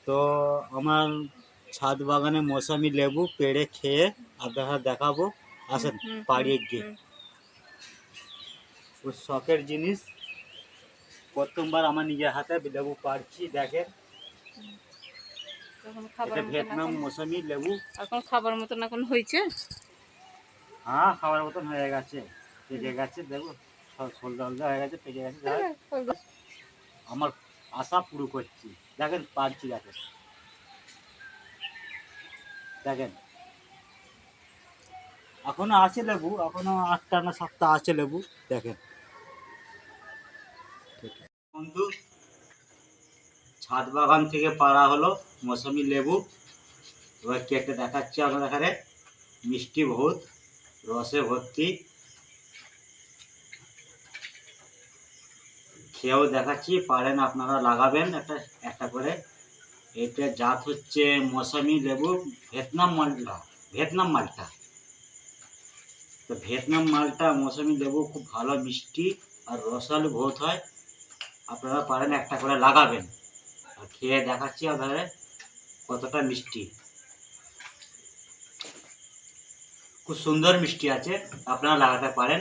তো আমার ছাদ বাগানে মৌসুমি লেবু পেড়ে খেয়ে আপনারা দেখাবো। আসেন পাড়িয়ে গিয়ে খুব শখের জিনিস। প্রথমবার আমার নিজের হাতে লেবু পাড়ছি, দেখেন এটা ভিয়েতনাম মৌসুমি লেবু। এখন খাবার মতন এখন হয়েছে। হ্যাঁ, খাবার মতন হয়ে গেছে, পেকে গেছে, দেখো সব সলদা হলদা হয়ে গেছে, পেকে গেছে। আমার আশা পুরো করছি, দেখেন পারছি, দেখেন দেখেন এখনো আছে লেবু, এখনো 8টা না 7টা আছে লেবু, দেখেন বন্ধু। ছাদ বাগান থেকে পাড়া হলো মৌসুমি লেবু। এবার কেটে দেখাচ্ছি আপনার এখানে, মিষ্টি বহুত, রসে ভর্তি, খেয়েও দেখাচ্ছি, পারেন আপনারা লাগাবেন একটা একটা করে। এটা জাত হচ্ছে মৌসুমি লেবু ভিয়েতনাম মালটা, ভিয়েতনাম মালটা। তো ভিয়েতনাম মালটা মৌসুমি লেবু খুব ভালো মিষ্টি আর রসালো বহুত হয়। আপনারা পারেন একটা করে লাগাবেন, আর খেয়ে দেখাচ্ছি আপনারা কতটা মিষ্টি। খুব সুন্দর মিষ্টি আছে, আপনারা লাগাতে পারেন।